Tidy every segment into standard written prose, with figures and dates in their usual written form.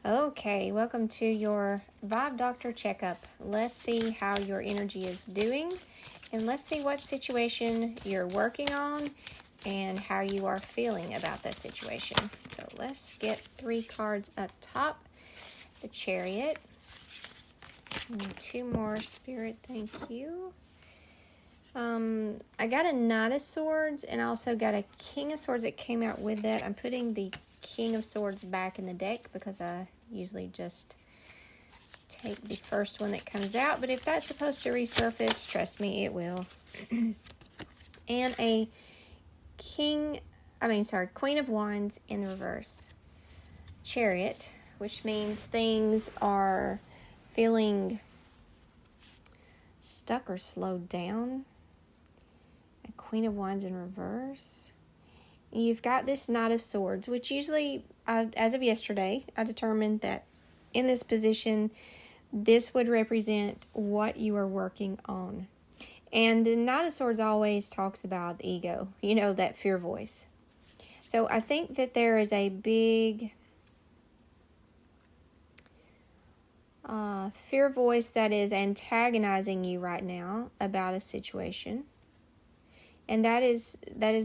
Okay, welcome to your Vibe Doctor checkup. Let's see how your energy is doing, and let's see what situation you're working on and how you are feeling about that situation. So let's get 3 cards up top. The Chariot. And 2 more, Spirit, thank you. I got a Knight of Swords and I also got a King of Swords that came out with that. I'm putting the King of Swords back in the deck because I usually just take the first one that comes out. But if that's supposed to resurface, trust me, it will. And a Queen of Wands in the reverse. Chariot, which means things are feeling stuck or slowed down. A Queen of Wands in reverse. You've got this Knight of Swords, which usually, as of yesterday, I determined that in this position, this would represent what you are working on. And the Knight of Swords always talks about the ego, that fear voice. So I think that there is a big fear voice that is antagonizing you right now about a situation. And that is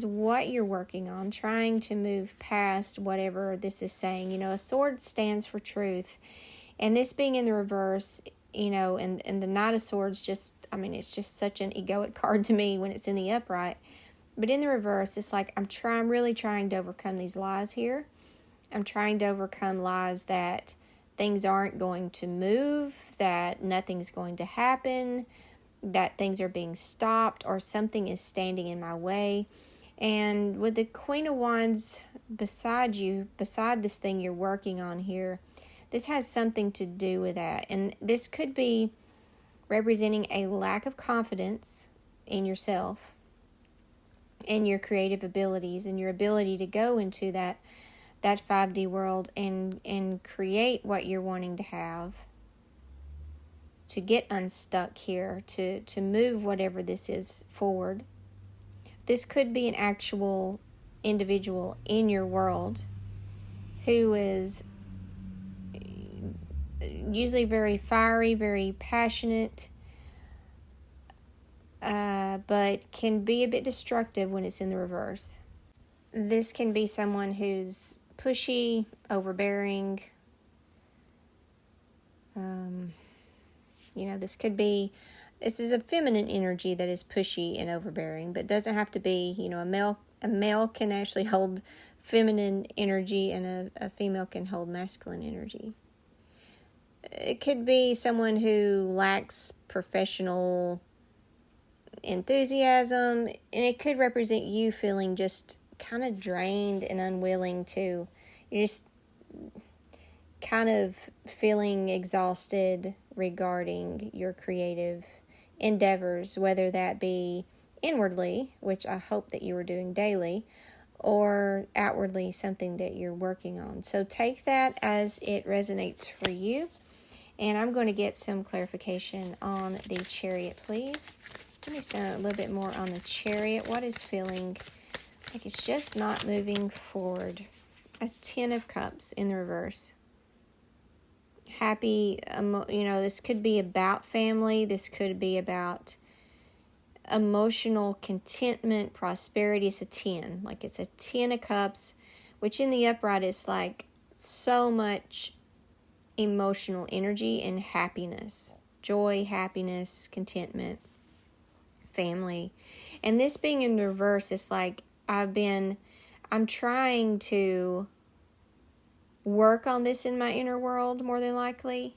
what you're working on, trying to move past whatever this is saying. A sword stands for truth. And this being in the reverse, and the Knight of Swords it's just such an egoic card to me when it's in the upright. But in the reverse, it's like I'm really trying to overcome these lies here. I'm trying to overcome lies that things aren't going to move, that nothing's going to happen, that things are being stopped, or something is standing in my way. And with the Queen of Wands beside you, beside this thing you're working on here, this has something to do with that. And this could be representing a lack of confidence in yourself and your creative abilities and your ability to go into that 5D world and create what you're wanting to have, to get unstuck here, to move whatever this is forward. This could be an actual individual in your world who is usually very fiery, very passionate, but can be a bit destructive when it's in the reverse. This can be someone who's pushy, overbearing. This is a feminine energy that is pushy and overbearing, but doesn't have to be, a male can actually hold feminine energy and a female can hold masculine energy. It could be someone who lacks professional enthusiasm, and it could represent you feeling just kind of drained and unwilling to, you're just kind of feeling exhausted regarding your creative endeavors, whether that be inwardly, which I hope that you are doing daily, or outwardly, something that you're working on. So take that as it resonates for you. And I'm going to get some clarification on the Chariot, please. Give me a little bit more on the Chariot. What is feeling like it's just not moving forward? A 10 of Cups in the reverse. Happy, this could be about family. This could be about emotional contentment, prosperity. It's a 10. Like it's a 10 of Cups, which in the upright is like so much emotional energy and happiness. Joy, happiness, contentment, family. And this being in reverse, it's like I'm trying to work on this in my inner world more than likely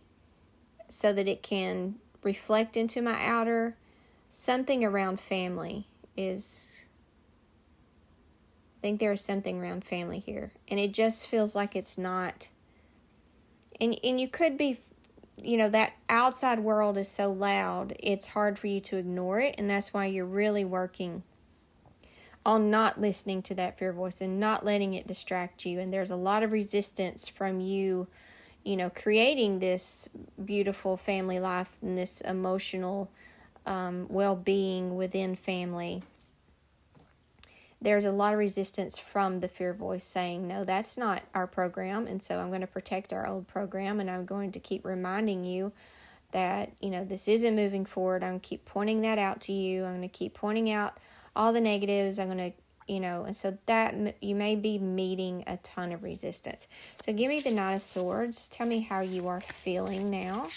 so that it can reflect into my outer. Something around family I think there is something around family here, and it just feels like it's not, and you could be, that outside world is so loud, it's hard for you to ignore it, and that's why you're really working on not listening to that fear voice and not letting it distract you. And there's a lot of resistance from you, creating this beautiful family life and this emotional well-being within family. there's a lot of resistance from the fear voice saying, no, that's not our program. And so I'm going to protect our old program, and I'm going to keep reminding you that, this isn't moving forward. I'm going to keep pointing that out to you. I'm going to keep pointing out all the negatives. I'm going to, and so that you may be meeting a ton of resistance. So give me the Knight of Swords. Tell me how you are feeling now.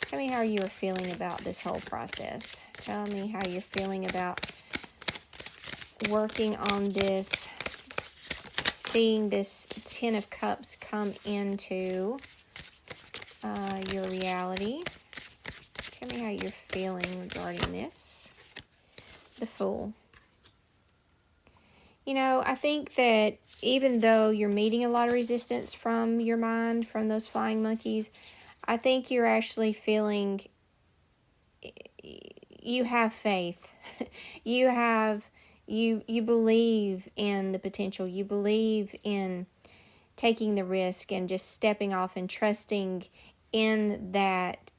Tell me how you are feeling about this whole process. Tell me how you're feeling about working on this, seeing this Ten of Cups come into your reality. Tell me how you're feeling regarding this. The Fool. I think that even though you're meeting a lot of resistance from your mind, from those flying monkeys, I think you're actually feeling, you have faith. You believe in the potential. You believe in taking the risk and just stepping off and trusting in that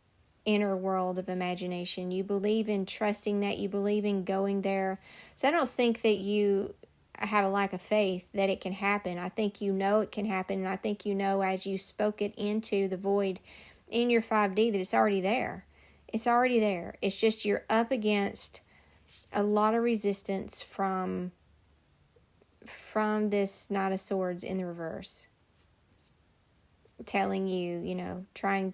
inner world of imagination. You believe in trusting that. You believe in going there. So I don't think that you have a lack of faith that it can happen. I think it can happen, and I think as you spoke it into the void in your 5D that it's already there. It's already there. It's just you're up against a lot of resistance from this Knight of Swords in the reverse, telling you, trying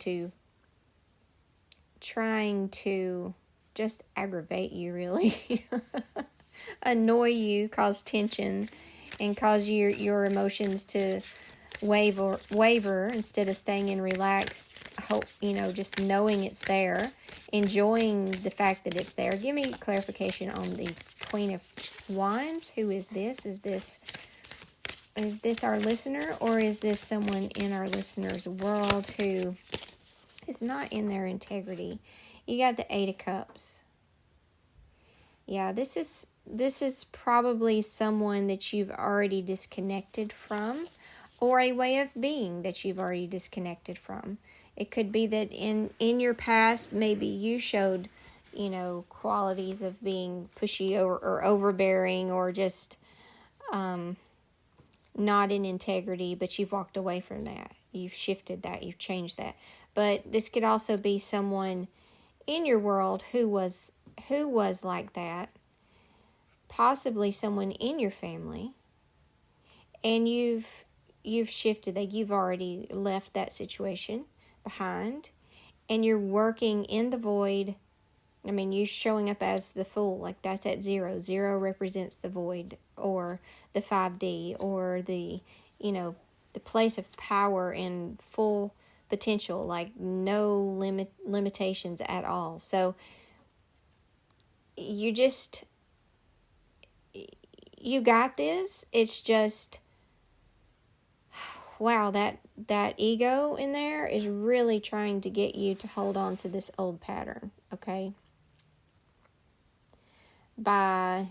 to just aggravate you, really. Annoy you, cause tension, and cause your emotions to waver instead of staying in relaxed hope, just knowing it's there, enjoying the fact that it's there. Give me clarification on the Queen of Wands. Who is this? Is this our listener, or is this someone in our listener's world who is not in their integrity? You got the Eight of Cups. Yeah, this is probably someone that you've already disconnected from, or a way of being that you've already disconnected from. It could be that in your past, maybe you showed, qualities of being pushy or overbearing, or just not in integrity, but you've walked away from that. You've shifted that. You've changed that. But this could also be someone in your world who was like that, possibly someone in your family, and you've shifted that. You've already left that situation behind, and you're working in the void. I mean, you showing up as the Fool, like that's at 0. 0 represents the void, or the 5D, or the place of power and full potential, like no limitations at all. So you got this. It's just, wow, that ego in there is really trying to get you to hold on to this old pattern, okay? By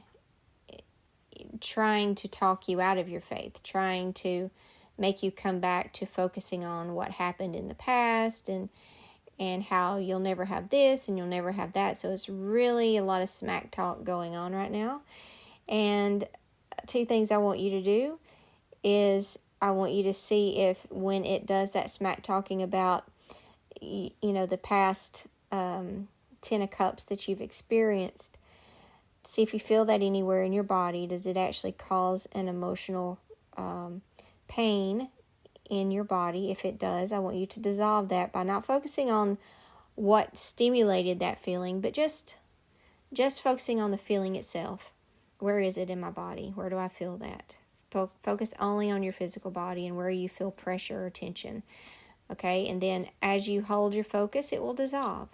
trying to talk you out of your faith, trying to make you come back to focusing on what happened in the past, and how you'll never have this and you'll never have that. So it's really a lot of smack talk going on right now. And two things I want you to do is I want you to see if when it does that smack talking about, the past 10 of Cups that you've experienced, see if you feel that anywhere in your body. Does it actually cause an emotional pain in your body? If it does, I want you to dissolve that by not focusing on what stimulated that feeling, but just focusing on the feeling itself. Where is it in my body? Where do I feel that? Focus only on your physical body and where you feel pressure or tension. Okay, and then as you hold your focus, it will dissolve.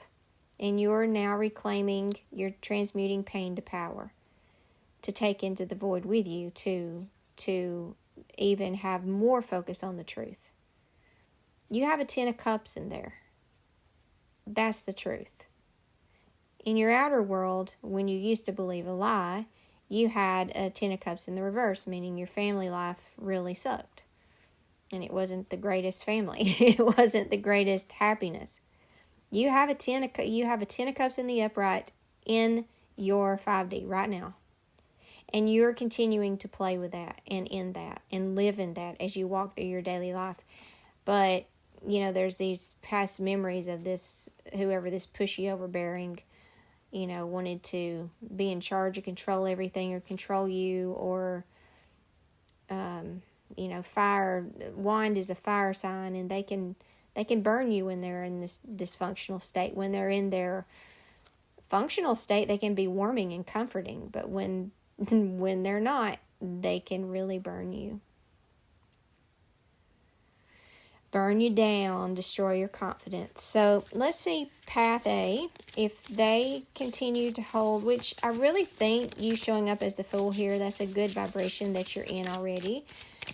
And you're now you're transmuting pain to power, to take into the void with you, to even have more focus on the truth. You have a 10 of Cups in there. That's the truth. In your outer world, when you used to believe a lie, you had a 10 of Cups in the reverse, meaning your family life really sucked. And it wasn't the greatest family. It wasn't the greatest happiness. You have a 10 of Cups in the upright in your 5D right now. And you're continuing to play with that and in that and live in that as you walk through your daily life. But, there's these past memories of this, whoever this pushy, overbearing, wanted to be in charge or control everything or control you, or, fire, wand is a fire sign, and they can burn you when they're in this dysfunctional state. When they're in their functional state, they can be warming and comforting, but when they're not, they can really burn you down, destroy your confidence. So let's see path A, if they continue to hold, which I really think you showing up as the Fool here, that's a good vibration that you're in already.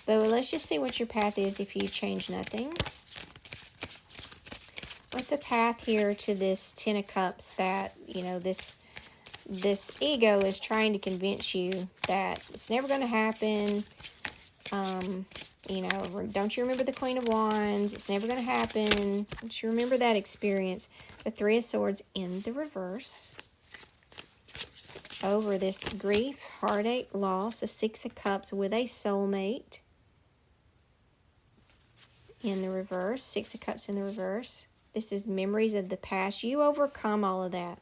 But let's just see what your path is if you change nothing. What's the path here to this Ten of Cups that, this ego is trying to convince you that it's never going to happen. Don't you remember the Queen of Wands? It's never going to happen. Don't you remember that experience? The Three of Swords in the reverse. Over this grief, heartache, loss. The Six of Cups with a soulmate. In the reverse. Six of Cups in the reverse. This is memories of the past. You overcome all of that.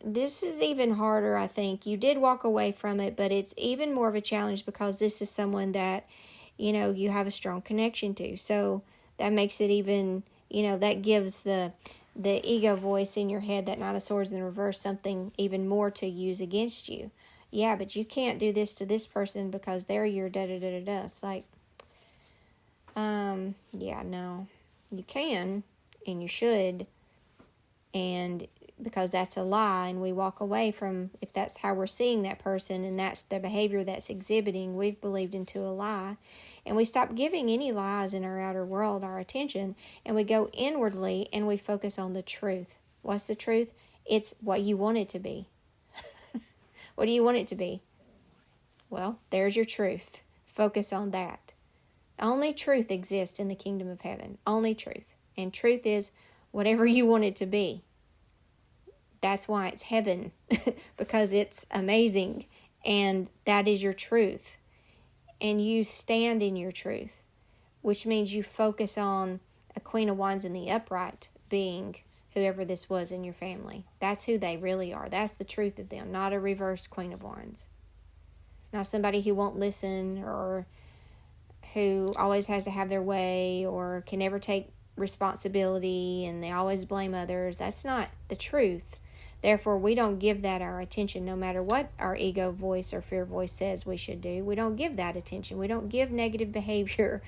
This is even harder, I think. You did walk away from it, but it's even more of a challenge because this is someone that, you have a strong connection to. So that makes it even, that gives the ego voice in your head, that Knight of Swords in the reverse, something even more to use against you. Yeah, but you can't do this to this person because they're your da-da-da-da-da. It's like, no. You can, and you should, and because that's a lie, and we walk away from, if that's how we're seeing that person and that's the behavior that's exhibiting, we've believed into a lie, and we stop giving any lies in our outer world our attention, and we go inwardly and we focus on the truth. What's the truth? It's what you want it to be. What do you want it to be? Well, there's your truth. Focus on that. Only truth exists in the kingdom of heaven. Only truth. And truth is whatever you want it to be. That's why it's heaven. Because it's amazing. And that is your truth. And you stand in your truth. Which means you focus on a Queen of Wands in the upright being whoever this was in your family. That's who they really are. That's the truth of them. Not a reversed Queen of Wands. Not somebody who won't listen, or who always has to have their way, or can never take responsibility, and they always blame others. That's not the truth. Therefore, we don't give that our attention, no matter what our ego voice or fear voice says we should do. We don't give that attention. We don't give negative behavior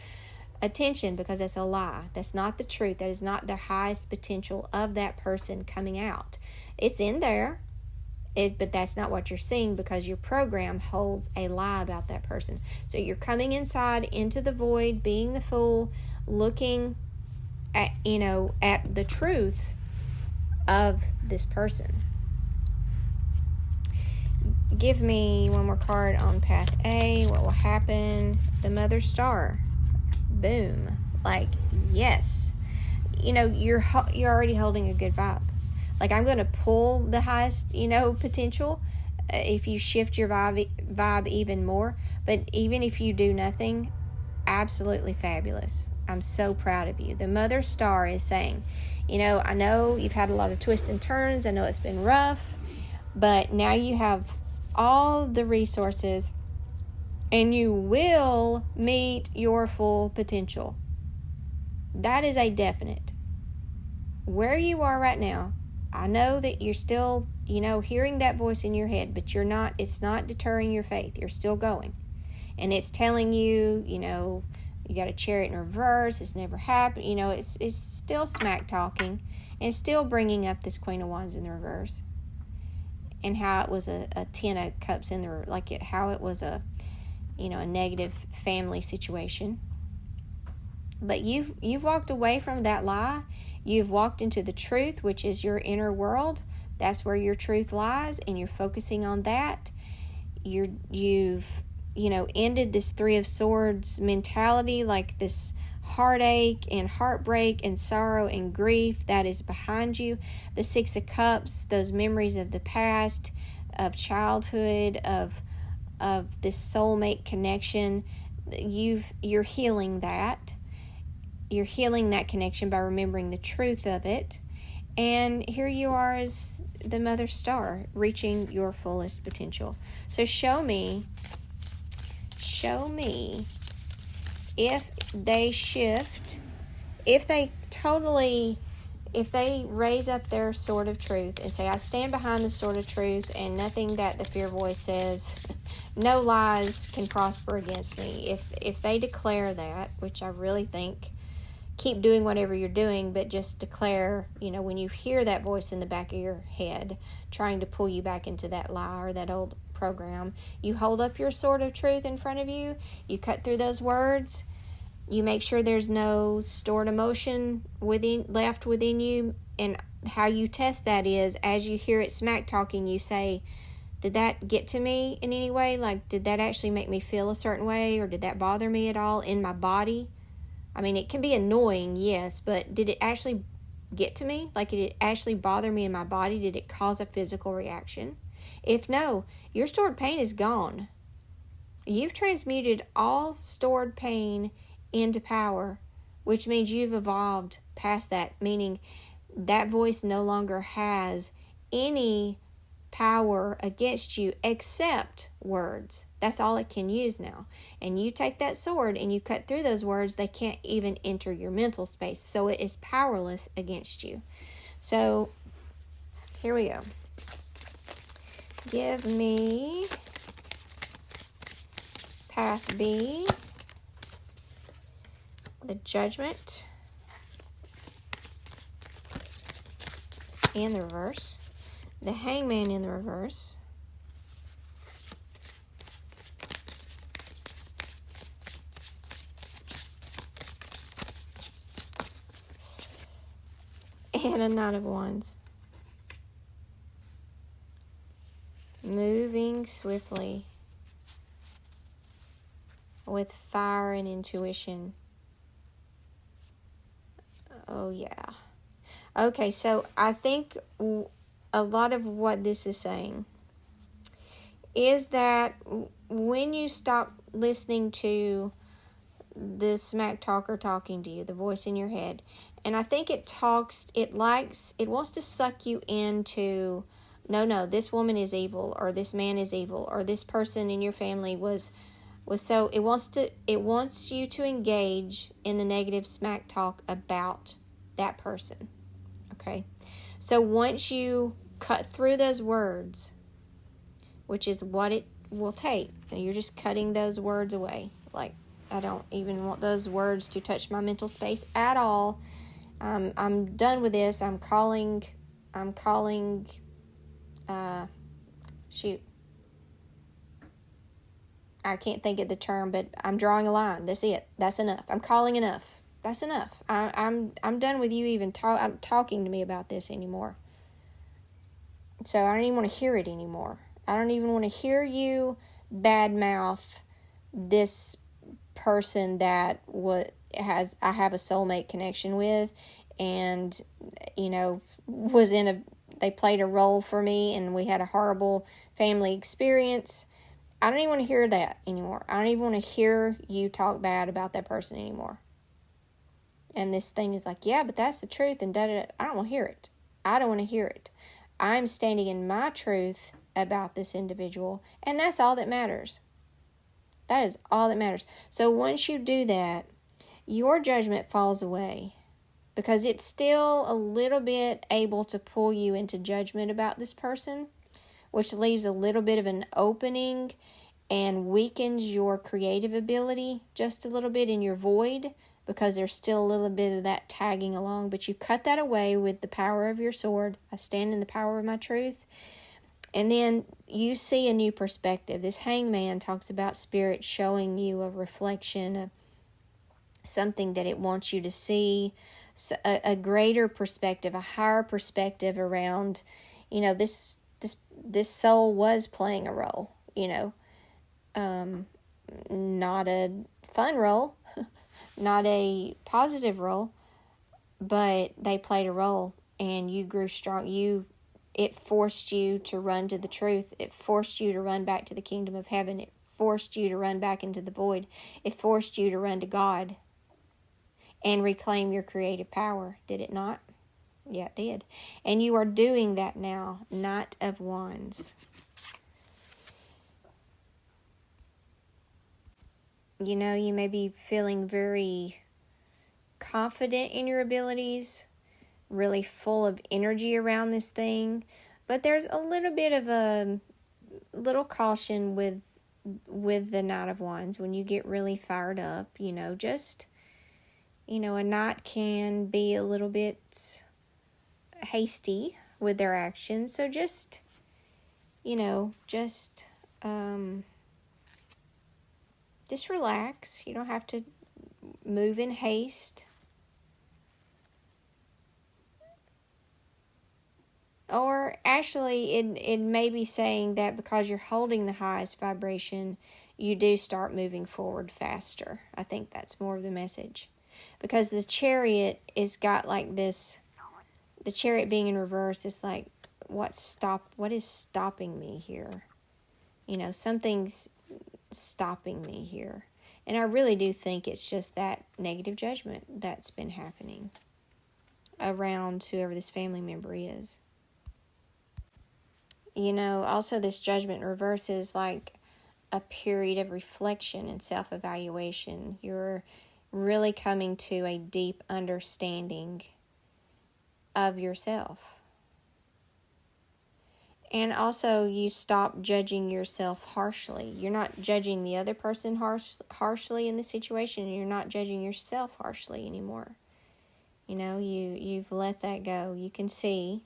attention, because that's a lie. That's not the truth. That is not the highest potential of that person coming out. It's in there. But that's not what you're seeing, because your program holds a lie about that person. So you're coming inside into the void, being the Fool, looking at, at the truth of this person. Give me one more card on path A. What will happen? The Mother Star. Boom. Yes. You're already holding a good vibe. I'm going to pull the highest, potential if you shift your vibe even more. But even if you do nothing, absolutely fabulous. I'm so proud of you. The Mother Star is saying, I know you've had a lot of twists and turns. I know it's been rough. But now you have all the resources, and you will meet your full potential. That is a definite. Where you are right now, I know that you're still, hearing that voice in your head, but it's not deterring your faith. You're still going. And it's telling you, you got a Chariot in reverse. It's never happened. It's still smack talking, and still bringing up this Queen of Wands in the reverse. And how it was a Ten of Cups in the, how it was a negative family situation. But you've walked away from that lie. You've walked into the truth, which is your inner world. That's where your truth lies, and you're focusing on that. You've ended this Three of Swords mentality, this heartache and heartbreak and sorrow and grief that is behind you. The Six of Cups, those memories of the past, childhood, of this soulmate connection. You're healing that. You're healing that connection by remembering the truth of it. And here you are as the mother star, reaching your fullest potential. So show me if they shift, if they raise up their sword of truth and say, I stand behind the sword of truth, and nothing that the fear voice says, no lies can prosper against me. If they declare that, which I really think, keep doing whatever you're doing, but just declare, when you hear that voice in the back of your head trying to pull you back into that lie or that old program, you hold up your sword of truth in front of you, you cut through those words, you make sure there's no stored emotion left within you. And how you test that is, as you hear it smack talking, you say, did that get to me in any way? Like, did that actually make me feel a certain way, or did that bother me at all in my body? I mean, it can be annoying, yes, but did it actually get to me? Like, did it actually bother me in my body? Did it cause a physical reaction? If no, your stored pain is gone. You've transmuted all stored pain into power, which means you've evolved past that, meaning that voice no longer has any power against you except words. That's all it can use now. And you take that sword and you cut through those words, they can't even enter your mental space. So it is powerless against you. So here we go. Give me path B, the Judgment in the reverse, the Hangman in the reverse, and a Knight of Wands. Moving swiftly with fire and intuition. Oh, yeah. Okay, so I think a lot of what this is saying is that when you stop listening to the smack talker talking to you, the voice in your head, and I think it wants to suck you into, no, this woman is evil, or this man is evil, or this person in your family was so, it wants you to engage in the negative smack talk about that person. Okay? So once you cut through those words, which is what it will take, and you're just cutting those words away. Like, I don't even want those words to touch my mental space at all. I'm done with this. I'm calling, I can't think of the term, but I'm drawing a line. That's it. That's enough. I'm calling enough. That's enough. I'm done with you even talking to me about this anymore. So I don't even want to hear it anymore. I don't even want to hear you badmouth this person that I have a soulmate connection with, and they played a role for me, and we had a horrible family experience. I don't even want to hear that anymore. I don't even want to hear you talk bad about that person anymore. And this thing is like, yeah, but that's the truth, and da-da-da. I don't want to hear it. I don't want to hear it. I'm standing in my truth about this individual, and that's all that matters. That is all that matters. So once you do that, your judgment falls away, because it's still a little bit able to pull you into judgment about this person, which leaves a little bit of an opening and weakens your creative ability just a little bit in your void, because there's still a little bit of that tagging along. But you cut that away with the power of your sword. I stand in the power of my truth. And then you see a new perspective. This Hangman talks about spirit showing you a reflection of something that it wants you to see, a greater perspective, a higher perspective around, this soul was playing a role, not a fun role, not a positive role, but they played a role, and you grew strong. You it forced you to run to the truth. It forced you to run back to the kingdom of heaven. It forced you to run back into the void. It forced you to run to God and reclaim your creative power. Did it not? Yeah, it did. And you are doing that now. Knight of Wands. You know, you may be feeling very confident in your abilities, really full of energy around this thing, but there's a little bit of a little caution with the Knight of Wands when you get really fired up. You know, just, you know, a knight can be a little bit hasty with their actions, so just, you know, just relax. You don't have to move in haste. Or actually, it may be saying that because you're holding the highest vibration, you do start moving forward faster. I think that's more of the message. Because the Chariot is got like this, the Chariot being in reverse is like, what is stopping me here? You know, something's stopping me here. And I really do think it's just that negative judgment that's been happening around whoever this family member is. You know, also this judgment reverse is like a period of reflection and self-evaluation. You're really coming to a deep understanding of yourself. And also, you stop judging yourself harshly. You're not judging the other person harshly in the situation, and you're not judging yourself harshly anymore. You know, you've let that go. You can see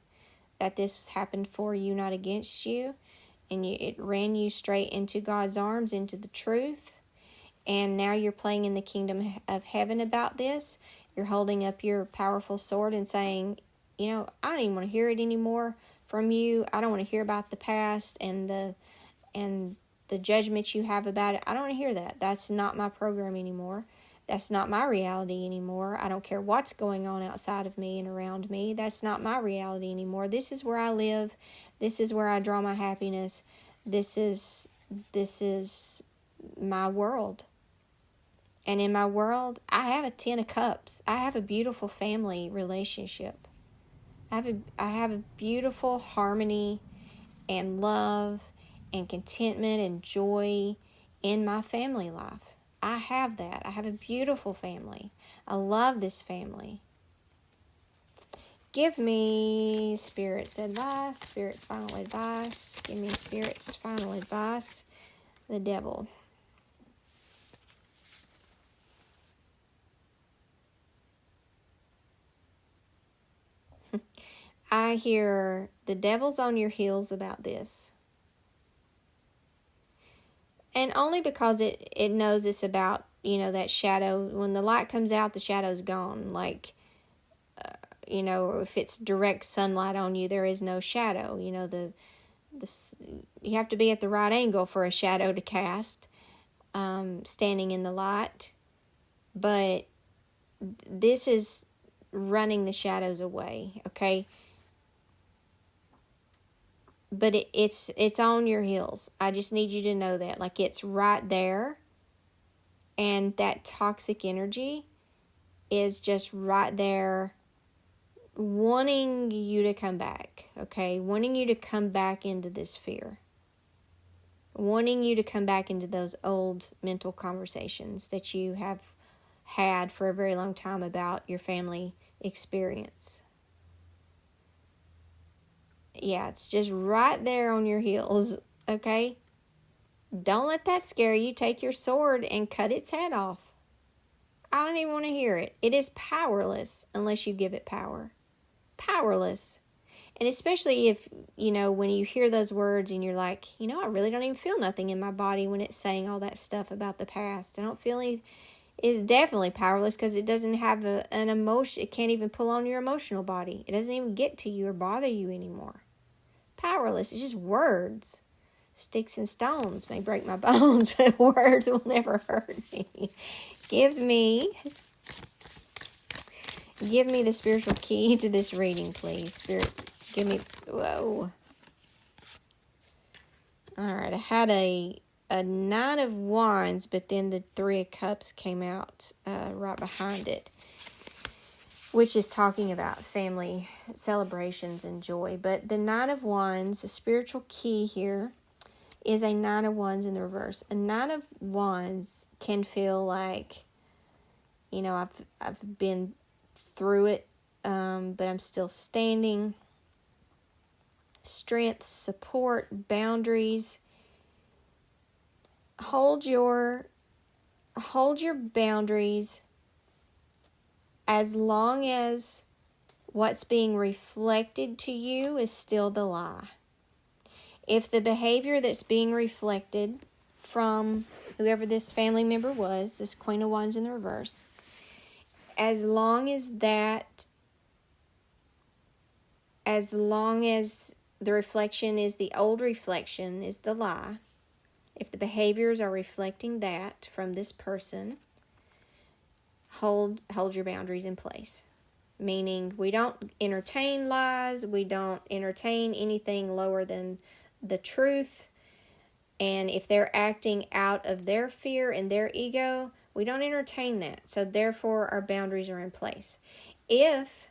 that this happened for you, not against you, and it ran you straight into God's arms, into the truth. And now you're playing in the kingdom of heaven about this. You're holding up your powerful sword and saying, you know, I don't even want to hear it anymore from you. I don't want to hear about the past and the judgment you have about it. I don't want to hear that. That's not my program anymore. That's not my reality anymore. I don't care what's going on outside of me and around me. That's not my reality anymore. This is where I live. This is where I draw my happiness. This is my world. And in my world, I have a 10 of cups. I have a beautiful family relationship. I have a beautiful harmony and love and contentment and joy in my family life. I have that. I have a beautiful family. I love this family. Give me Spirit's advice, Spirit's final advice. Give me Spirit's final advice. The Devil. I hear the devil's on your heels about this. And only because it knows it's about, you know, that shadow. When the light comes out, the shadow's gone. Like, you know, if it's direct sunlight on you, there is no shadow. You know, you have to be at the right angle for a shadow to cast, standing in the light. But this is running the shadows away, okay? But it's on your heels. I just need you to know that. Like, it's right there. And that toxic energy is just right there wanting you to come back, okay? Wanting you to come back into this fear. Wanting you to come back into those old mental conversations that you have had for a very long time about your family experience. Yeah, it's just right there on your heels, okay? Don't let that scare you. Take your sword and cut its head off. I don't even want to hear it. It is powerless unless you give it power. Powerless. And especially if, you know, when you hear those words and you're like, you know, I really don't even feel nothing in my body when it's saying all that stuff about the past. I don't feel any. It's definitely powerless because it doesn't have an emotion. It can't even pull on your emotional body. It doesn't even get to you or bother you anymore. Powerless. It's just words. Sticks and stones may break my bones, but words will never hurt me. Give me the spiritual key to this reading, please. Spirit, Whoa. All right, I had a Nine of Wands, but then the Three of Cups came out right behind it, which is talking about family celebrations and joy. But the Nine of Wands, the spiritual key here, is a Nine of Wands in the reverse. A Nine of Wands can feel like, I've been through it, but I'm still standing. Strength, support, boundaries. Hold your boundaries as long as what's being reflected to you is still the lie. If the behavior that's being reflected from whoever this family member was, this Queen of Wands in the reverse, as long as the reflection is the old reflection, is the lie, if the behaviors are reflecting that from this person, hold your boundaries in place. Meaning we don't entertain lies, we don't entertain anything lower than the truth, and if they're acting out of their fear and their ego, we don't entertain that. So therefore our boundaries are in place. If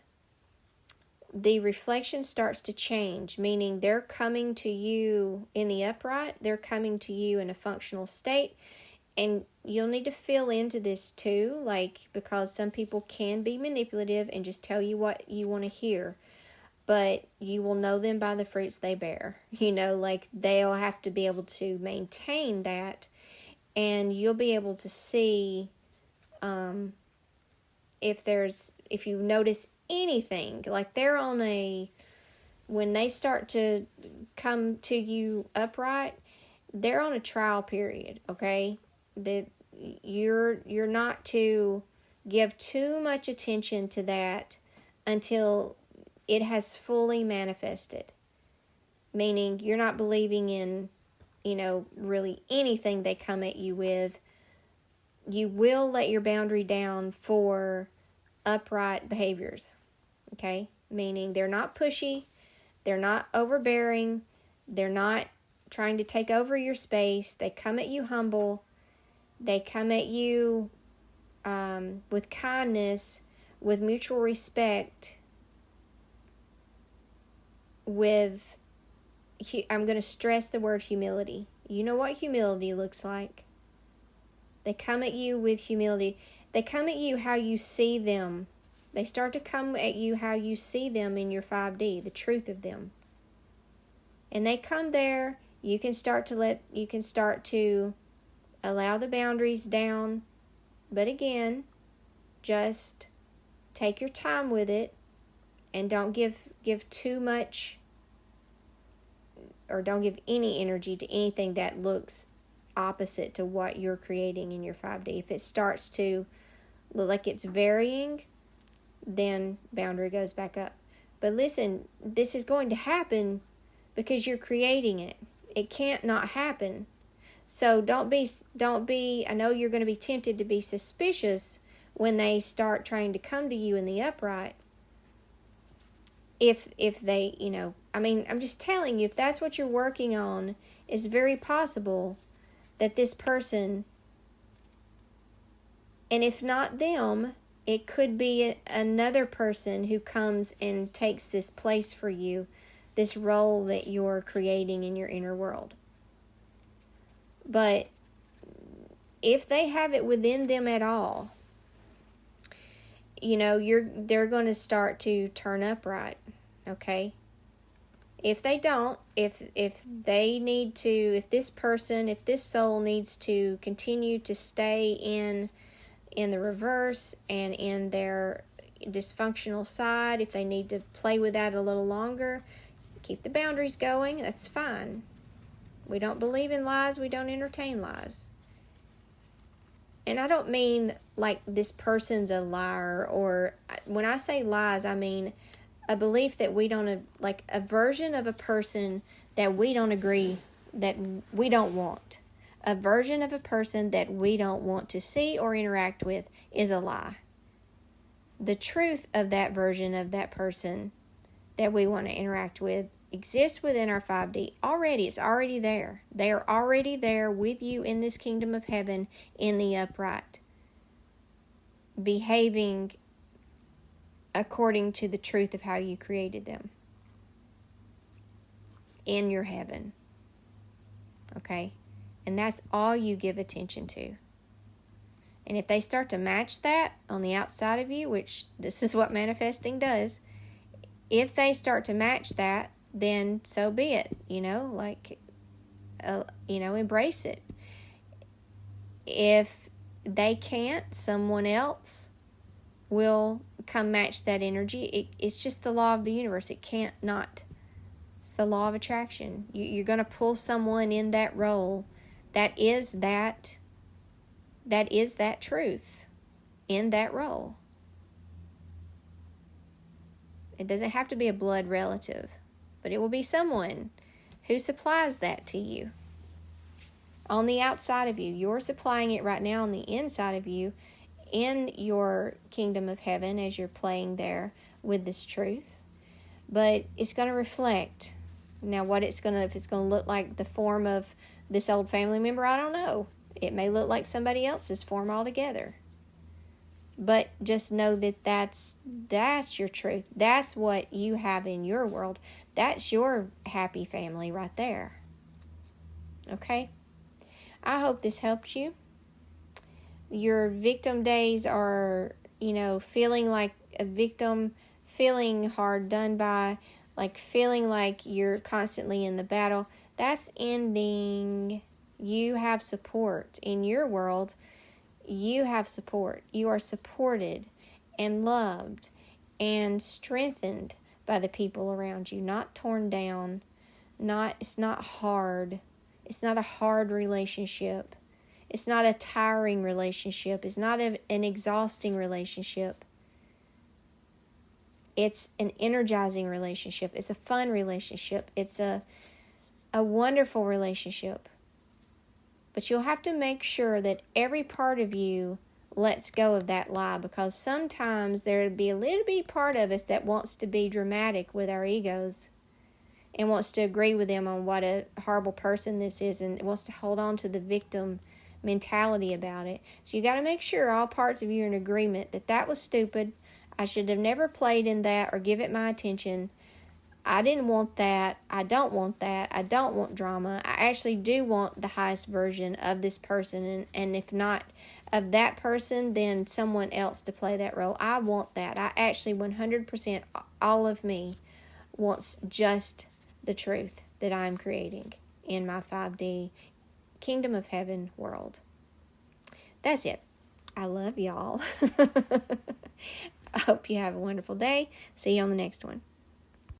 the reflection starts to change, meaning they're coming to you in the upright, they're coming to you in a functional state, and you'll need to feel into this too, because some people can be manipulative and just tell you what you want to hear, but you will know them by the fruits they bear. They'll have to be able to maintain that, and you'll be able to see if you notice anything, when they start to come to you upright, they're on a trial period, okay? That you're not to give too much attention to that until it has fully manifested. Meaning you're not believing in, really anything they come at you with. You will let your boundary down for upright behaviors, okay? Meaning they're not pushy, they're not overbearing, they're not trying to take over your space. They come at you humble, they come at you with kindness, with mutual respect, with, I'm going to stress the word humility. You know what humility looks like. They come at you with humility. They come at you how you see them. They start to come at you how you see them in your 5D, the truth of them. And they come there, you can start to allow the boundaries down. But again, just take your time with it and don't give too much, or don't give any energy to anything that looks opposite to what you're creating in your 5D. If it starts to look like it's varying, then boundary goes back up. But listen, this is going to happen because you're creating it. It can't not happen. So don't be, I know you're going to be tempted to be suspicious when they start trying to come to you in the upright. If they, I'm just telling you, if that's what you're working on, it's very possible that this person, and if not them, it could be another person who comes and takes this place for you, this role that you're creating in your inner world. But if they have it within them at all, they're going to start to turn upright, okay? If they don't, if this soul needs to continue to stay in the reverse and in their dysfunctional side, if they need to play with that a little longer, keep the boundaries going, that's fine. We don't believe in lies, we don't entertain lies. And I don't mean like this person's a liar, or when I say lies, I mean a belief that we don't, like a version of a person that we don't agree, that we don't want. A version of a person that we don't want to see or interact with is a lie. The truth of that version of that person that we want to interact with exists within our 5D already. It's already there. They are already there with you in this kingdom of heaven in the upright, behaving according to the truth of how you created them in your heaven. Okay? And that's all you give attention to. And if they start to match that on the outside of you, which this is what manifesting does, if they start to match that, then so be it. Embrace it. If they can't, someone else will come match that energy. It's just the law of the universe. It can't not. It's the law of attraction. You're going to pull someone in that role that is that truth in that role. It doesn't have to be a blood relative, but it will be someone who supplies that to you on the outside of you. You're supplying it right now on the inside of you in your kingdom of heaven as you're playing there with this truth. But it's going to reflect. Now, if it's going to look like the form of this old family member, I don't know. It may look like somebody else's form altogether. But just know that that's your truth. That's what you have in your world. That's your happy family right there. Okay? I hope this helped you. Your victim days are, feeling like a victim, feeling hard done by, like feeling like you're constantly in the battle. That's ending. You have support in your world. You have support. You are supported and loved and strengthened by the people around you, not torn down. It's not hard. It's not a hard relationship. It's not a tiring relationship. It's not an exhausting relationship. It's an energizing relationship. It's a fun relationship. It's a wonderful relationship. But you'll have to make sure that every part of you lets go of that lie, because sometimes there'll be a little bitty part of us that wants to be dramatic with our egos and wants to agree with them on what a horrible person this is and wants to hold on to the victim mentality about it. So you got to make sure all parts of you are in agreement that was stupid. I should have never played in that or give it my attention. I didn't want that. I don't want that. I don't want drama. I actually do want the highest version of this person. And if not of that person, then someone else to play that role. I want that. I actually 100%, all of me wants just the truth that I'm creating in my 5D Kingdom of Heaven world. That's it. I love y'all. I hope you have a wonderful day. See you on the next one.